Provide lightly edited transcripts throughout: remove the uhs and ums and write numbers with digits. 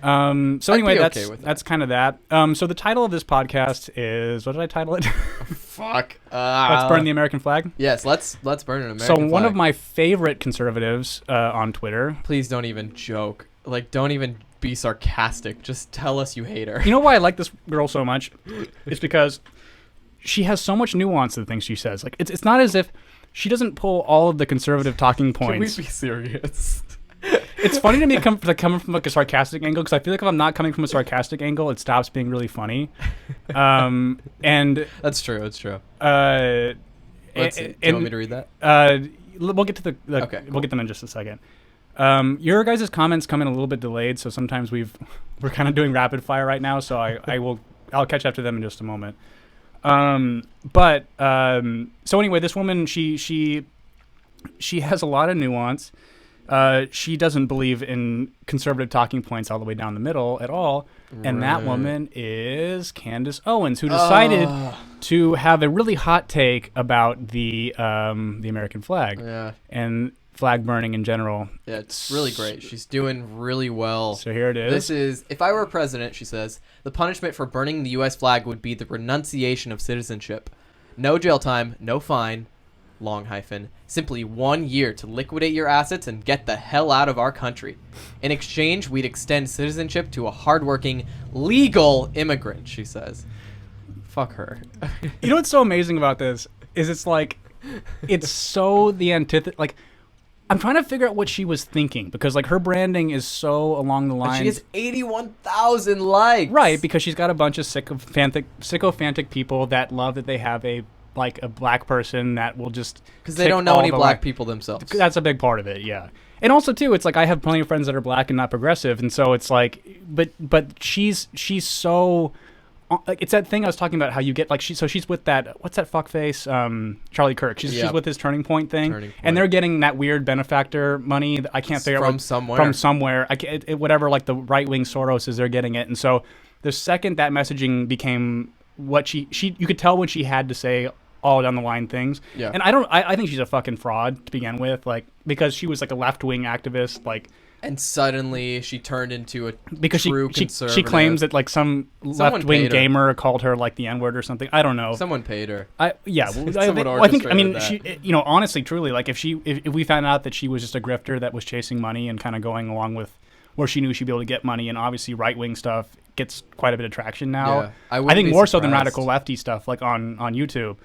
So anyway, okay with that's kind of that. So the title of this podcast is, what did I title it? Fuck. Let's burn the American flag. Yes, let's burn an American So flag. one of my favorite conservatives on Twitter. Please don't even joke. Like, don't even be sarcastic. Just tell us you hate her. You know why I like this girl so much? It's because she has so much nuance to the things she says. Like, it's not as if she doesn't pull all of the conservative talking points. Can we be serious? It's funny to me to come from like a sarcastic angle, because I feel like if I'm not coming from a sarcastic angle, it stops being really funny. And that's true. It's true. Do you want me to read that? We'll get to the okay, cool. We'll get them in just a second. Your guys' comments come in a little bit delayed, so sometimes we're kind of doing rapid fire right now. So I'll catch up to them in just a moment. So anyway, this woman, she has a lot of nuance. She doesn't believe in conservative talking points all the way down the middle at all. And that woman is Candace Owens, who decided to have a really hot take about the American flag and flag burning in general. Yeah, it's really great. She's doing really well. So here it is. This is, if I were president, she says, the punishment for burning the U.S. flag would be the renunciation of citizenship. No jail time, no fine, simply 1 year to liquidate your assets and get the hell out of our country. In exchange, we'd extend citizenship to a hardworking, legal immigrant, she says. Fuck her. You know what's so amazing about this is it's like, it's so the antithesis. Like, I'm trying to figure out what she was thinking, because like her branding is so along the lines. And she has 81,000 likes. Right, because she's got a bunch of sycophantic people that love that they have a black person that will just, because they don't know any black people themselves. That's a big part of it, yeah. And also too, it's like I have plenty of friends that are black and not progressive, and so it's like, but she's so, like, it's that thing I was talking about, how you get like she's with that, what's that fuckface, Charlie Kirk. She's with his Turning Point thing, and they're getting that weird benefactor money that I can't figure out from somewhere. Whatever, like the right wing Soros is, they're getting it, and so the second that messaging became what she you could tell when she had to say all down the line things. Yeah. And I think she's a fucking fraud to begin with, like, because she was like a left wing activist, like, and suddenly she turned into a true conservative. She claims that like some left wing gamer called her like the N-word or something. I don't know. Someone paid her. I think she, you know, honestly, truly, like if we found out that she was just a grifter that was chasing money and kind of going along with where she knew she'd be able to get money, and obviously right wing stuff gets quite a bit of traction now. Yeah, I think more so than radical lefty stuff, like on YouTube.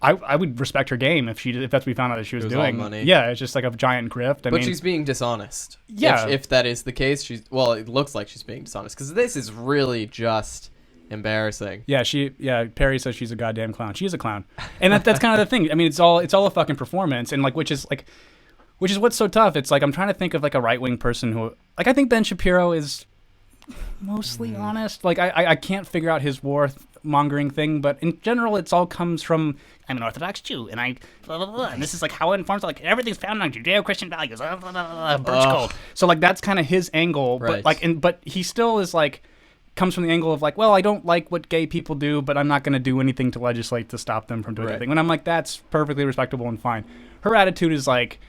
I would respect her game if that's what we found out that she was doing. All money. Yeah, it's just like a giant grift. But she's being dishonest. Yeah. If that is the case, it looks like she's being dishonest, because this is really just embarrassing. Yeah, Perry says she's a goddamn clown. She is a clown. And that's kind of the thing. I mean, it's all a fucking performance, and like which is what's so tough. It's like I'm trying to think of like a right-wing person who, like, I think Ben Shapiro is mostly honest. Like I can't figure out his mongering thing, but in general, it's all comes from, I'm an Orthodox Jew, and I blah, blah, blah, and this is like how it informs, like everything's founded on Judeo-Christian values. Blah, blah, blah, birch gold. So like that's kind of his angle, right. But he still is like comes from the angle of like, well, I don't like what gay people do, but I'm not going to do anything to legislate to stop them from doing anything. When I'm like, that's perfectly respectable and fine. Her attitude is like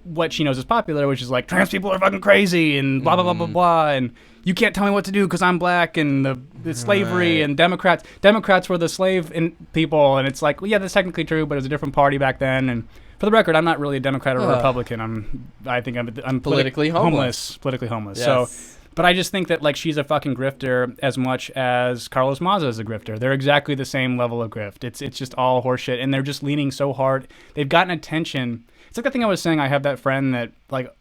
what she knows is popular, which is like trans people are fucking crazy and blah blah blah blah blah, and you can't tell me what to do because I'm black, and the slavery, and Democrats were the slave people, and it's like, well, yeah, that's technically true, but it was a different party back then. And for the record, I'm not really a Democrat or a Republican. I think I'm politically homeless. Politically homeless. Yes. So, but I just think that like she's a fucking grifter as much as Carlos Maza is a grifter. They're exactly the same level of grift. It's just all horseshit, and they're just leaning so hard. They've gotten attention. It's like the thing I was saying. I have that friend that like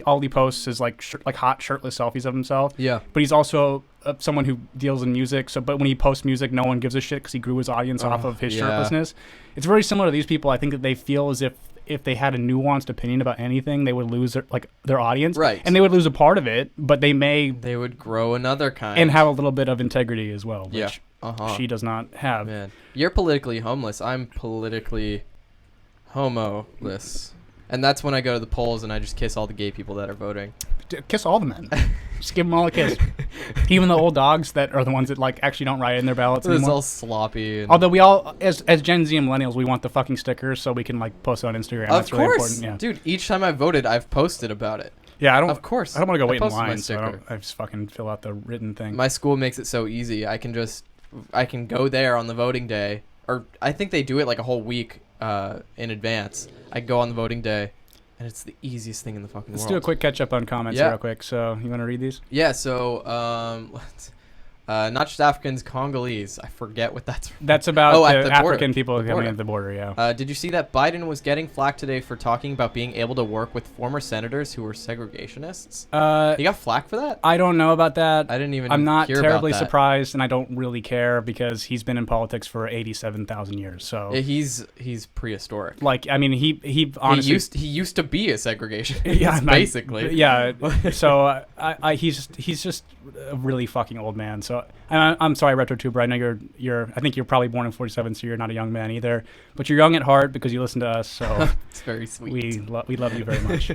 all he posts is like hot shirtless selfies of himself. Yeah. But he's also someone who deals in music. So, but when he posts music, no one gives a shit because he grew his audience off of his shirtlessness. It's very similar to these people. I think that they feel as if they had a nuanced opinion about anything, they would lose their audience. Right. And they would lose a part of it, but they would grow another kind and have a little bit of integrity as well, which she does not have. Man, you're politically homeless. I'm politically homo-less. And that's when I go to the polls and I just kiss all the gay people that are voting. Kiss all the men. Just give them all a kiss. Even the old dogs that are the ones that like actually don't write in their ballots anymore. It's all sloppy. Although we all, as Gen Z and millennials, we want the fucking stickers so we can like post it on Instagram. Of That's course. really important. Yeah. Dude, each time I voted, I've posted about it. Yeah, I don't. Of course. I don't want to go I wait in posted my line, so sticker. I just fucking fill out the written thing. My school makes it so easy. I can go there on the voting day, or I think they do it like a whole week in advance. I go on the voting day, and it's the easiest thing in the fucking Let's world. do a quick catch up on comments real quick. So you want to read these? Yeah. So not just Africans, Congolese. I forget what that's. That's about at the the border. African people The coming border. at the border. Yeah. Did you see that Biden was getting flack today for talking about being able to work with former senators who were segregationists? He got flack for that? I don't know about that. I didn't even. I'm not hear terribly about that. surprised, and I don't really care because he's been in politics for 87,000 years. So Yeah, he's prehistoric. like, I mean, he honestly he used to be a segregationist. yeah, basically. Yeah. So he's just a really fucking old man. So I'm sorry, RetroTuber. I know I think you're probably born in 47, so you're not a young man either. But you're young at heart because you listen to us. So It's very sweet. we love you very much.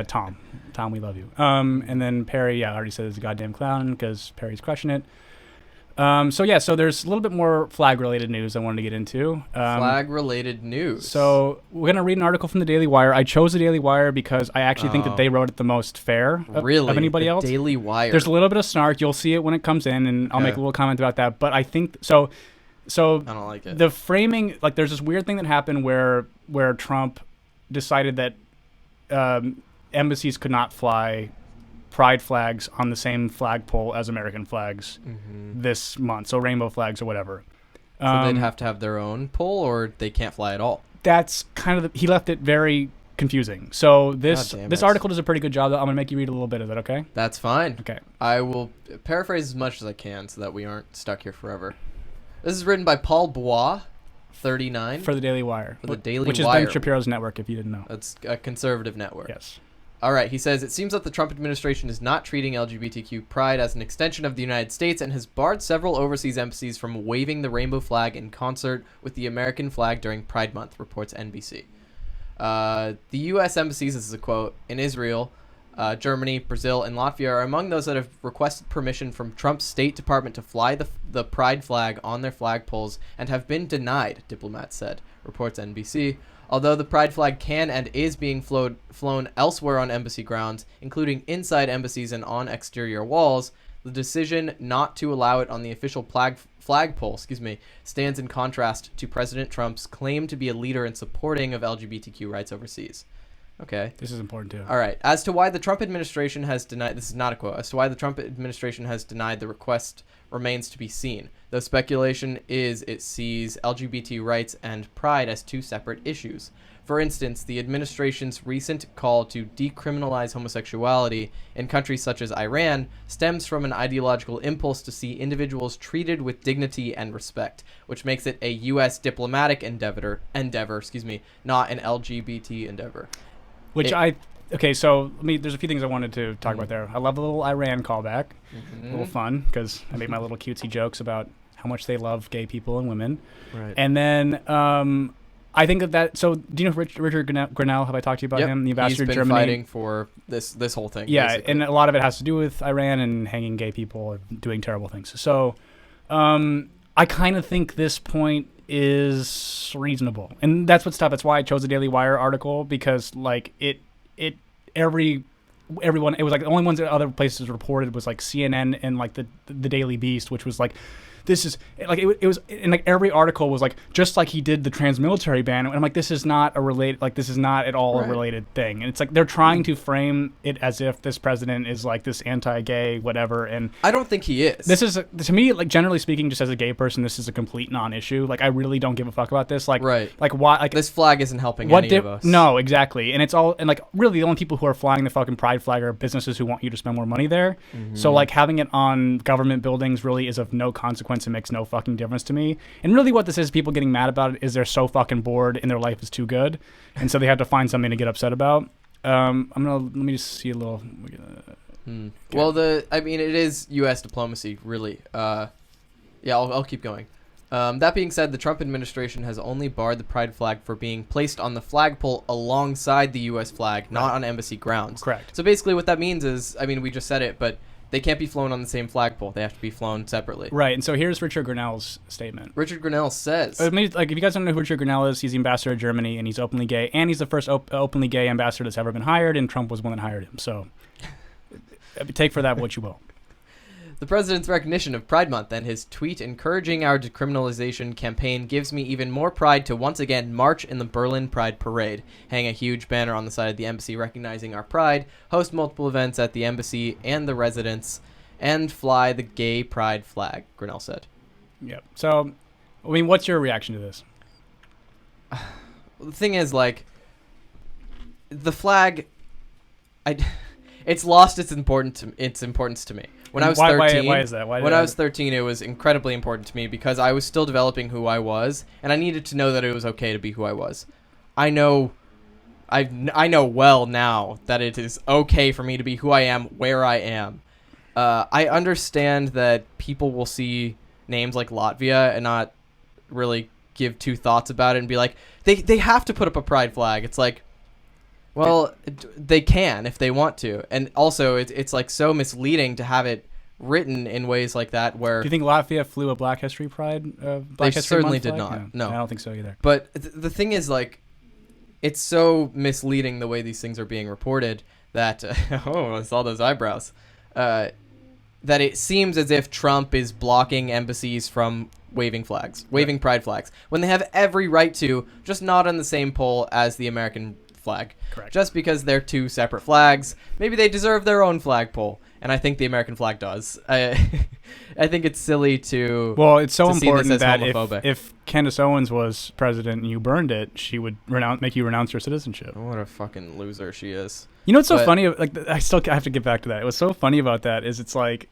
Tom, we love you. And then Perry, I already said is a goddamn clown because Perry's crushing it. So there's a little bit more flag-related news I wanted to get into. Flag-related news. So we're going to read an article from the Daily Wire. I chose the Daily Wire because I actually think that they wrote it the most fair of anybody else. Daily Wire. There's a little bit of snark. You'll see it when it comes in, and I'll make a little comment about that. But I think so. So I don't like it. The framing, like, there's this weird thing that happened where Trump decided that embassies could not fly pride flags on the same flagpole as American flags this month, so rainbow flags or whatever. So they'd have to have their own pole, or they can't fly at all. That's kind of he left it very confusing. So this God damn it. article does a pretty good job. I'm gonna make you read a little bit of it. Okay? That's fine. Okay. I will paraphrase as much as I can so that we aren't stuck here forever. This is written by Paul Bois, 39. For the Daily Wire. For the Daily which Wire. is Ben Shapiro's network, if you didn't know. That's a conservative network. Yes. All right, he says, it seems that the Trump administration is not treating LGBTQ pride as an extension of the United States and has barred several overseas embassies from waving the rainbow flag in concert with the American flag during Pride Month, reports NBC. The U.S. embassies, this is a quote, in Israel, Germany, Brazil, and Latvia are among those that have requested permission from Trump's State Department to fly the pride flag on their flagpoles and have been denied, diplomats said, reports NBC. Although the pride flag can and is being flown elsewhere on embassy grounds, including inside embassies and on exterior walls, the decision not to allow it on the official flagpole, stands in contrast to President Trump's claim to be a leader in supporting of LGBTQ rights overseas. Okay. This is important too. All right. As to why the Trump administration has denied, this is not a quote, as to why the Trump administration has denied the request remains to be seen. Though speculation is it sees LGBT rights and pride as two separate issues. For instance, the administration's recent call to decriminalize homosexuality in countries such as Iran stems from an ideological impulse to see individuals treated with dignity and respect, which makes it a U.S. diplomatic endeavor, not an LGBT endeavor. So there's a few things I wanted to talk about there. I love the little Iran callback. A little fun because I made my little cutesy jokes about how much they love gay people and women. Right. And then I think so do you know Richard Grenell? Have I talked to you about him? The ambassador He's to been Germany. fighting for this whole thing. Yeah, basically. and a lot of it has to do with Iran and hanging gay people and doing terrible things. So I kind of think this point is reasonable. And that's what's tough. That's why I chose the Daily Wire article because like everyone, it was like the only ones that other places reported was like CNN and like the Daily Beast, which was like, this is like it was, and like every article was like just like he did the trans-military ban, and I'm like, this is not at all a related thing. And it's like they're trying to frame it as if this president is like this anti-gay whatever, and I don't think he is. This is to me, like, generally speaking, just as a gay person, this is a complete non-issue. Like I really don't give a fuck about this. Like like why like this flag isn't helping any of us. No, exactly. And it's all, and like really the only people who are flying the fucking pride flag are businesses who want you to spend more money there. So like having it on government buildings really is of no consequence. It makes no fucking difference to me. And really what this is, people getting mad about it, is they're so fucking bored and their life is too good, and so they have to find something to get upset about. Let me just see a little. Well, it is U.S. diplomacy, really. I'll keep going. That being said, the Trump administration has only barred the pride flag for being placed on the flagpole alongside the U.S. flag, not on embassy grounds. Correct. So basically what that means is, we just said it, but They can't be flown on the same flagpole. They have to be flown separately. Right, and so here's Richard Grinnell's statement. Richard Grinnell says... I mean, like, if you guys don't know who Richard Grinnell is, he's the ambassador of Germany, and he's openly gay, and he's the first openly gay ambassador that's ever been hired, and Trump was the one that hired him. So take for that what you will. The president's recognition of Pride Month and his tweet encouraging our decriminalization campaign gives me even more pride to once again march in the Berlin Pride Parade, hang a huge banner on the side of the embassy recognizing our pride, host multiple events at the embassy and the residence, and fly the gay pride flag, Grinnell said. Yep. So, I mean, what's your reaction to this? The thing is, like, the flag, it's lost its importance to me. When I was 13, why is that? When I was 13, it was incredibly important to me because I was still developing who I was, and I needed to know that it was okay to be who I was. I know well now that it is okay for me to be who I am, where I am. I understand that people will see names like Latvia and not really give two thoughts about it and be like, they have to put up a pride flag. It's like, well, they can if they want to. And also, it's like so misleading to have it written in ways like that where... Do you think Latvia flew a Black History Pride? They certainly did not. Yeah. No. I don't think so either. But the thing is, like, it's so misleading the way these things are being reported that... oh, I saw those eyebrows. That it seems as if Trump is blocking embassies from waving pride flags, when they have every right to, just not on the same pole as the American flag. Correct. Just because they're two separate flags, maybe they deserve their own flagpole, and I think the American flag does. I think it's silly to... Well, it's so to important that if Candace Owens was president and you burned it, she would make you renounce your citizenship. What a fucking loser she is. You know what's so funny? Like, I have to get back to that. What's so funny about that is it's like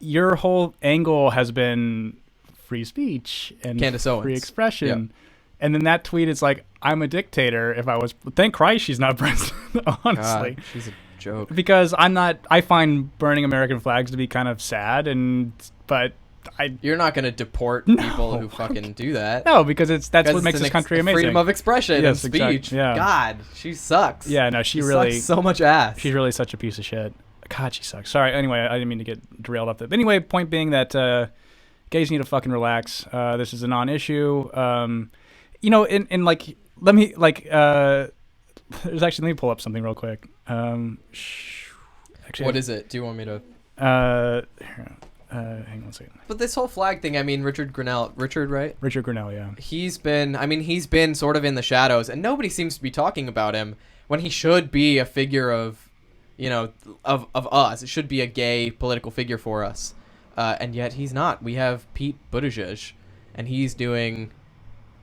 your whole angle has been free speech and Candace Owens. Free expression. Yep. And then that tweet is like, I'm a dictator. If I was, thank Christ she's not president, honestly. God, she's a joke. Because I find burning American flags to be kind of sad, but you're not going to deport people who fucking do that. No, because that's what makes this country amazing. Freedom of expression and speech. Exactly, yeah. God, she sucks. Yeah, no, she really sucks so much ass. She's really such a piece of shit. God, she sucks. Sorry. Anyway, I didn't mean to get derailed off that. But anyway, point being that gays need to fucking relax. This is a non-issue. You know, in like, let me pull up something real quick. Actually, what is it? Do you want me to? Hang on a second. But this whole flag thing, I mean, Richard, right? Richard Grinnell, yeah. He's been sort of in the shadows, and nobody seems to be talking about him when he should be a figure of, of us. It should be a gay political figure for us, and yet he's not. We have Pete Buttigieg, and he's doing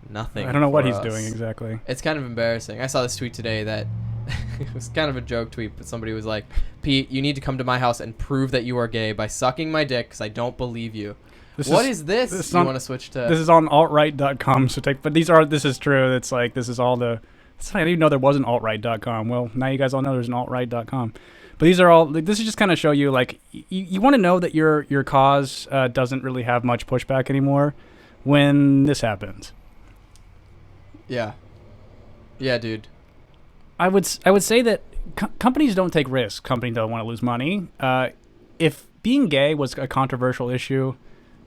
nothing. I don't know what for he's us. doing exactly. It's kind of embarrassing. I saw this tweet today that it was kind of a joke tweet, but somebody was like, Pete, you need to come to my house and prove that you are gay by sucking my dick because I don't believe you. What is this? You want to switch to... This is on altright.com, but this is true. It's like, this is all the... I didn't even know there was an altright.com. Well, now you guys all know there's an altright.com. But these are all... this is just kind of show you, like, you want to know that your cause doesn't really have much pushback anymore when this happens. Yeah. Yeah, dude. I would say that companies don't take risks. Companies don't want to lose money. If being gay was a controversial issue,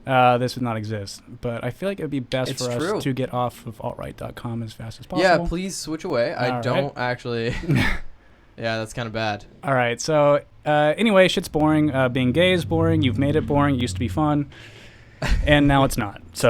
this would not exist. But I feel like it would be best for us to get off of altright.com as fast as possible. Yeah, please switch away. I don't actually... Yeah, that's kind of bad. All right, so anyway, shit's boring. Being gay is boring. You've made it boring. It used to be fun. And now it's not. So